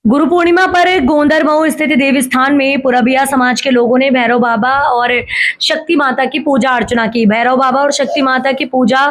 गुरु पूर्णिमा पर गोंदर मऊ स्थित देवी स्थान में पुरबिया समाज के लोगों ने भैरव बाबा और शक्ति माता की पूजा अर्चना की। भैरव बाबा और शक्ति माता की पूजा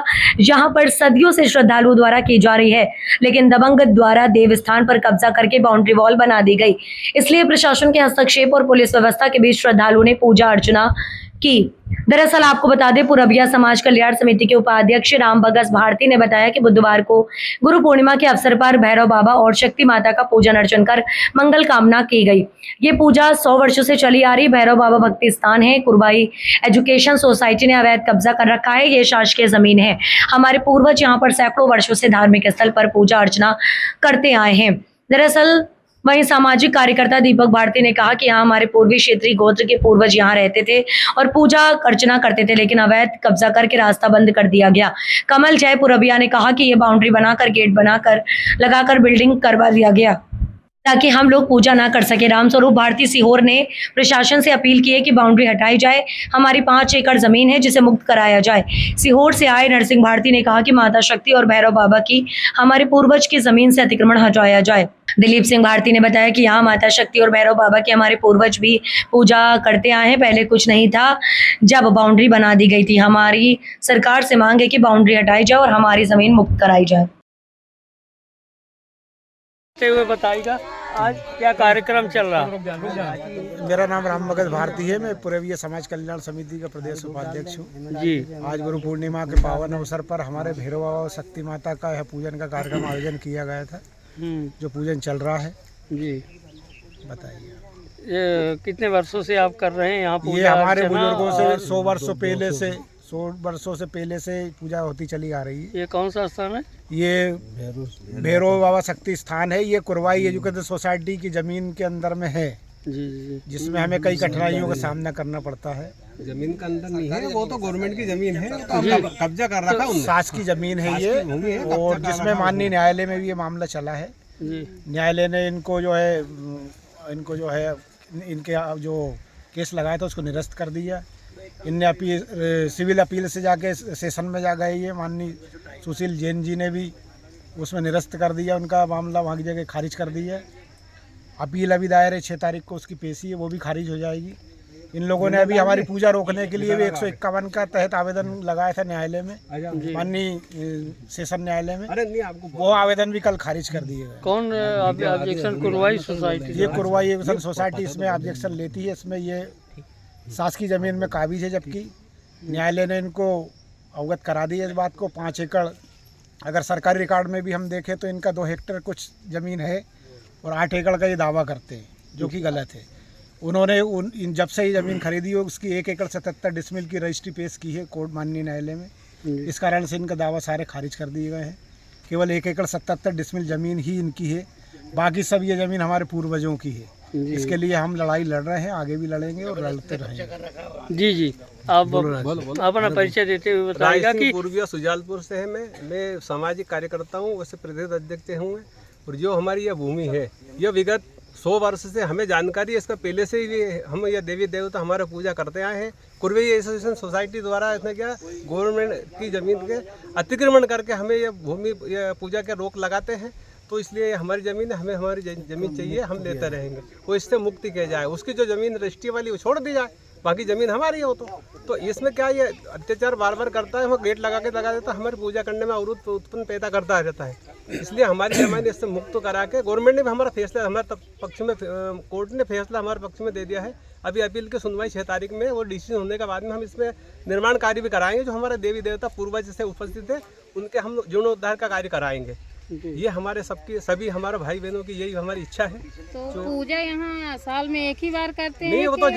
यहां पर सदियों से श्रद्धालुओं द्वारा की जा रही है, लेकिन दबंग द्वारा देव स्थान पर कब्जा करके बाउंड्री वॉल बना दी गई। इसलिए प्रशासन के हस्तक्षेप और पुलिस व्यवस्था के बीच श्रद्धालुओं ने पूजा अर्चना की। दरअसल आपको बता दें, पुरबिया समाज कल्याण समिति के उपाध्यक्ष राम बगस भारती ने बताया कि बुधवार को गुरु पूर्णिमा के अवसर पर भैरव बाबा और शक्ति माता का पूजन अर्चन कर मंगल कामना की गई। ये पूजा 100 वर्षों से चली आ रही भैरव बाबा भक्ति स्थान है। कुरबाई एजुकेशन सोसाइटी ने अवैध कब्जा कर रखा है। ये शासकीय जमीन है। हमारे पूर्वज यहाँ पर सैकड़ों वर्षों से धार्मिक स्थल पर पूजा अर्चना करते आए हैं। दरअसल वहीं सामाजिक कार्यकर्ता दीपक भारती ने कहा कि यहाँ हमारे पूर्वी क्षेत्रीय गोत्र के पूर्वज यहाँ रहते थे और पूजा अर्चना करते थे, लेकिन अवैध कब्जा करके रास्ता बंद कर दिया गया। कमल जय पुरबिया ने कहा कि ये बाउंड्री बनाकर गेट बनाकर लगाकर बिल्डिंग करवा दिया गया ताकि हम लोग पूजा ना कर सके। रामस्वरूप भारती सीहोर ने प्रशासन से अपील की है कि बाउंड्री हटाई जाए। हमारी 5 एकड़ जमीन है जिसे मुक्त कराया जाए। सीहोर से आए नरसिंह भारती ने कहा कि माता शक्ति और भैरव बाबा की हमारे पूर्वज की जमीन से अतिक्रमण हटाया जाए। दिलीप सिंह भारती ने बताया कि यहाँ माता शक्ति और भैरव बाबा के हमारे पूर्वज भी पूजा करते आए हैं। पहले कुछ नहीं था, जब बाउंड्री बना दी गई थी। हमारी सरकार से मांग है कि बाउंड्री हटाई जाए और हमारी जमीन मुक्त कराई जाए। हुए बताइएगा आज क्या कार्यक्रम चल रहा है? मेरा नाम राम बगस भारती है। मैं पुरबिया समाज कल्याण समिति का प्रदेश उपाध्यक्ष हूँ। जी, आज गुरु पूर्णिमा के पावन अवसर पर हमारे भैरव बाबा और शक्ति माता का यह पूजन का कार्यक्रम आयोजन किया गया था, जो पूजन चल रहा है। जी, बताइए, ये कितने वर्षों से आप कर रहे हैं यहाँ पूजा? ये हमारे अर्चना बुजुर्गों से और 100 वर्षों से पहले से पूजा होती चली आ रही है। ये कौन सा स्थान है? ये भैरव बाबा शक्ति स्थान है। ये कुरबाई एजुकेशन सोसाइटी की जमीन के अंदर में है, जी जी, जिसमें हमें कई कठिनाइयों का सामना करना पड़ता है। जमीन का अंदर नहीं है, वो तो गवर्नमेंट की जमीन है, तो कब्जा कर रखा है। सास की जमीन है ये, और जिसमें माननीय न्यायालय में भी ये मामला चला है। न्यायालय ने इनको जो है इनके जो केस लगाया था उसको निरस्त कर दिया। इनने सिविल अपील से जाके सेशन में जा गए। ये माननीय सुशील जैन जी ने भी उसमें निरस्त कर दिया, उनका मामला वहाँ की जगह खारिज कर दिया। अपील अभी दायर है, 6 तारीख को उसकी पेशी है, वो भी खारिज हो जाएगी। इन लोगों ने अभी हमारी पूजा रोकने के लिए भी 151 का तहत आवेदन लगाया था न्यायालय में, माननीय सेशन न्यायालय में। वो आवेदन भी कल खारिज कर दिए गए। कौन ऑब्जेक्शन? कुरवाई सोसाइटी? ये कुरवाई एजुकेशन सोसाइटी इसमें ऑब्जेक्शन लेती है। इसमें ये सास की ज़मीन में काबिज है, जबकि न्यायालय ने इनको अवगत करा दी है इस बात को। 5 एकड़, अगर सरकारी रिकॉर्ड में भी हम देखें तो इनका 2 हेक्टेयर कुछ ज़मीन है और 8 एकड़ का ये दावा करते हैं, जो कि गलत है। उन्होंने जब से ही ज़मीन खरीदी हो उसकी 1 एकड़ 77 डिसमिल की रजिस्ट्री पेश की है कोर्ट माननीय न्यायालय में। इस कारण से इनका दावा सारे खारिज कर दिए गए हैं। केवल 1 एकड़ 77 डिसमिल ज़मीन ही इनकी है, बाकी सब ये ज़मीन हमारे पूर्वजों की है। इसके लिए हम लड़ाई लड़ रहे हैं, आगे भी लड़ेंगे और लड़ते रहेंगे। जी जी, आप अपना परिचय देते हुए बताइएगा कि पूर्विया सुजालपुर से है। मैं सामाजिक कार्यकर्ता हूँ, वैसे प्रदेश अध्यक्ष हूँ। और जो हमारी यह भूमि है, यह विगत 100 वर्ष से हमें जानकारी है। इसका पहले से ही हम यह देवी देवता हमारा पूजा करते आए हैं। कुरबाई एजुकेशन सोसाइटी द्वारा इसने क्या गवर्नमेंट की ज़मीन के अतिक्रमण करके हमें यह भूमि पूजा के रोक लगाते हैं। तो इसलिए हमारी ज़मीन है, हमें हमारी ज़मीन चाहिए, हम लेते रहेंगे। वो इससे मुक्ति किया जाए, उसकी जो ज़मीन रजिस्ट्री वाली वो छोड़ दी जाए, बाकी ज़मीन हमारी हो। तो इसमें क्या ये अत्याचार बार बार करता है, वो गेट लगा देता है, हमारी पूजा करने में अवरोध उत्पन्न पैदा करता रहता है। इसलिए हमारी ज़मीन इससे मुक्त करा के गवर्नमेंट ने भी हमारा फैसला हमारे पक्ष में, कोर्ट ने फैसला हमारे पक्ष में दे दिया है। अभी अपील की सुनवाई 6 तारीख में, वो डिसीजन होने के बाद में हम इसमें निर्माण कार्य भी कराएंगे। जो हमारे देवी देवता पूर्वज से उपस्थित है उनके हम जीर्णोद्धार का कार्य कराएंगे। ये हमारे सभी हमारे भाई बहनों की यही हमारी इच्छा है। तो पूजा यहाँ साल में एक ही बार करते हैं? नहीं, वो तो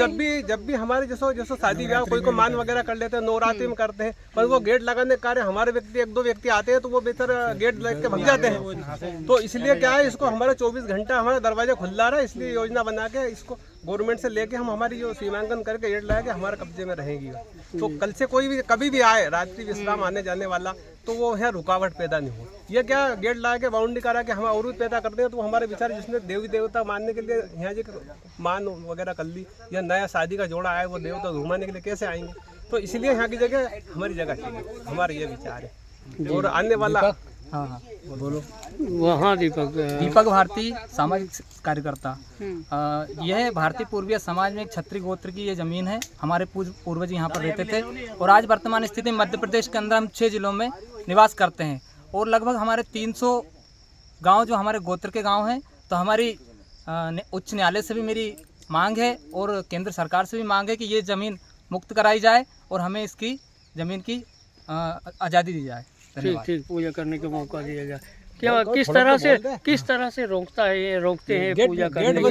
जब भी हमारे जैसो शादी ब्याह कोई को मान वगैरह कर लेते हैं, नवरात्रि में करते हैं। पर वो गेट लगाने के कार्य हमारे व्यक्ति 1-2 व्यक्ति आते हैं तो वो बेहतर गेट लग के भग जाते हैं। तो इसलिए क्या है, इसको हमारा 24 घंटा हमारा दरवाजा खुला रहा है। इसलिए योजना बना के इसको गवर्नमेंट से लेके हम हमारी जो सीमांकन करके गेट लगा के हमारे कब्जे में रहेगी। तो कल से कोई भी कभी भी आए रात्रि विश्राम आने जाने वाला, तो वो यहाँ रुकावट पैदा नहीं हो। ये क्या गेट लगा के बाउंड्री करा के हम अवरोध पैदा करते हैं, तो हमारे विचार जिसने देवी देवता मानने के लिए यहाँ जी मान वगैरह कर ली, या नया शादी का जोड़ा आया वो देवता घुमाने के लिए कैसे आएंगे? तो इसलिए यहाँ की जगह हमारी जगह चाहिए, हमारा ये विचार है। और आने वाला हाँ हाँ बोलो। वहाँ दीपक दीपक भारती, सामाजिक कार्यकर्ता। यह भारतीय पूर्वीय समाज में एक क्षत्रिय गोत्र की ये ज़मीन है। हमारे पूर्वज यहाँ पर रहते थे और आज वर्तमान स्थिति में मध्य प्रदेश के अंदर हम 6 जिलों में निवास करते हैं और लगभग हमारे 300 गांव जो हमारे गोत्र के गांव हैं। तो हमारी उच्च न्यायालय से भी मेरी मांग है और केंद्र सरकार से भी मांग है कि ये ज़मीन मुक्त कराई जाए और हमें इसकी ज़मीन की आज़ादी दी जाए। ठीक ठीक पूजा करने का मौका दिया जाए। क्या किस तरह से रोकता है ये रोकते हैं पूजा करने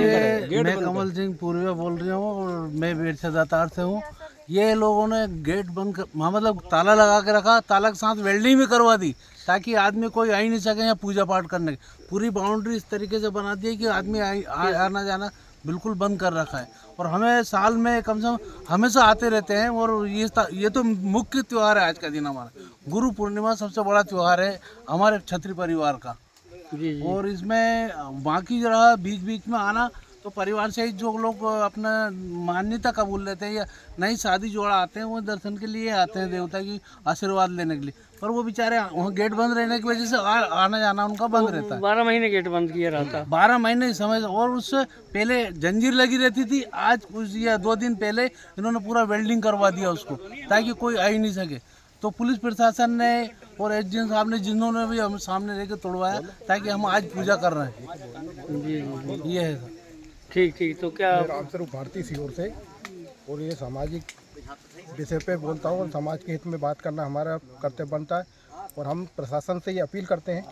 के? मैं कमल सिंह पूर्विया बोल रही हूँ और मैं बेरसा दातार से हूँ। ये लोगों ने गेट बंद कर मतलब ताला लगा के रखा, ताला के साथ वेल्डिंग भी करवा दी ताकि आदमी कोई आ ही नहीं सके यहाँ पूजा पाठ करने की। पूरी बाउंड्री इस तरीके से बना दी है कि आदमी आना जाना बिल्कुल बंद कर रखा है। और हमें साल में कम से कम हमेशा आते रहते हैं और ये तो मुख्य त्यौहार है आज का दिन हमारा। गुरु पूर्णिमा सबसे बड़ा त्यौहार है हमारे क्षत्रिय परिवार का। जी। और इसमें बाकी जो रहा बीच बीच में आना तो परिवार से ही जो लोग अपना मान्यता कबूल लेते हैं या नई शादी जोड़ा आते हैं वो दर्शन के लिए आते हैं देवता की आशीर्वाद लेने के लिए। पर वो बेचारे वहाँ गेट बंद रहने की वजह से आना जाना उनका बंद रहता है। 12 महीने गेट बंद किया रहता। 12 महीने समय और उससे पहले जंजीर लगी रहती थी। आज कुछ या 2 दिन पहले इन्होंने पूरा वेल्डिंग करवा दिया उसको ताकि कोई आ ही नहीं सके। तो पुलिस प्रशासन ने और एसडीएम साहब ने जिन्होंने भी हम सामने लेके तोड़वाया ताकि हम आज पूजा कर रहे हैं। जी ये है। ठीक ठीक। तो क्या रामस्वरूप भारती सीहोर से और ये सामाजिक विषय पे बोलता हूँ और समाज के हित में बात करना हमारा कर्तव्य बनता है। और हम प्रशासन से ये अपील करते हैं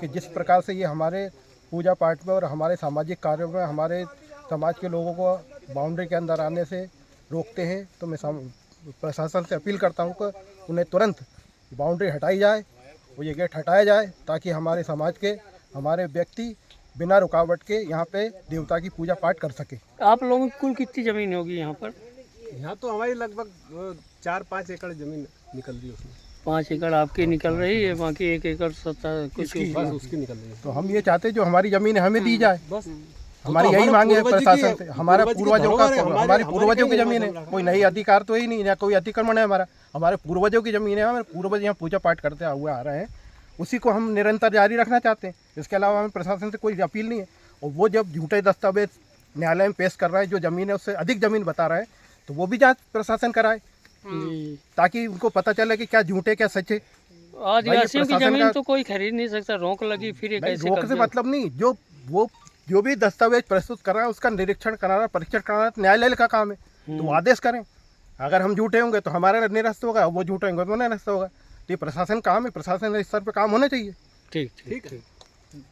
कि जिस प्रकार से ये हमारे पूजा पाठ में और हमारे सामाजिक कार्यों में हमारे समाज के लोगों को बाउंड्री के अंदर आने से रोकते हैं, तो मैं प्रशासन से अपील करता हूँ कि उन्हें तुरंत बाउंड्री हटाई जाए और ये गेट हटाया जाए ताकि हमारे समाज के हमारे व्यक्ति बिना रुकावट के यहाँ पे देवता की पूजा पाठ कर सके। आप लोगों की कुल कितनी ज़मीन होगी यहाँ पर? यहाँ तो हमारी लगभग 4-5 एकड़ जमीन निकल रही है उसमें। 5 एकड़ आपकी निकल रही है, बाकी 1 एकड़ 70 कुछ बस उसकी निकल रही है। तो हम ये चाहते हैं जो हमारी जमीन है हमें दी जाए। बस हमारी यही मांग है प्रशासन से। हमारा पूर्वजों का हमारे पूर्वजों की जमीन है, कोई नई अधिकार तो ही नहीं, या कोई अतिक्रमण है हमारा। हमारे पूर्वजों की जमीन है, हमारे पूर्वज यहाँ पूजा पाठ करते हुए आ रहे हैं, उसी को हम निरंतर जारी रखना चाहते हैं। इसके अलावा हमें प्रशासन से कोई अपील नहीं है। और वो जब झूठे दस्तावेज न्यायालय में पेश कर रहा है, जो ज़मीन है उससे अधिक ज़मीन बता रहा है, तो वो भी जांच प्रशासन कराए ताकि उनको पता चले कि क्या झूठे क्या सच्चे। आदिवासियों की जमीन तो कोई खरीद नहीं सकता, रोक लगी फिर ये कैसे? रोक से मतलब नहीं, जो भी दस्तावेज प्रस्तुत कर रहा है उसका निरीक्षण कराना, परीक्षण कराना न्यायालय का काम है। तो वो आदेश करें। अगर हम झूठे होंगे तो हमारा निरस्त होगा, वो झूठे होंगे तो निरस्त होगा। तो ये प्रशासन काम है, प्रशासन स्तर पर काम होना चाहिए। ठीक ठीक।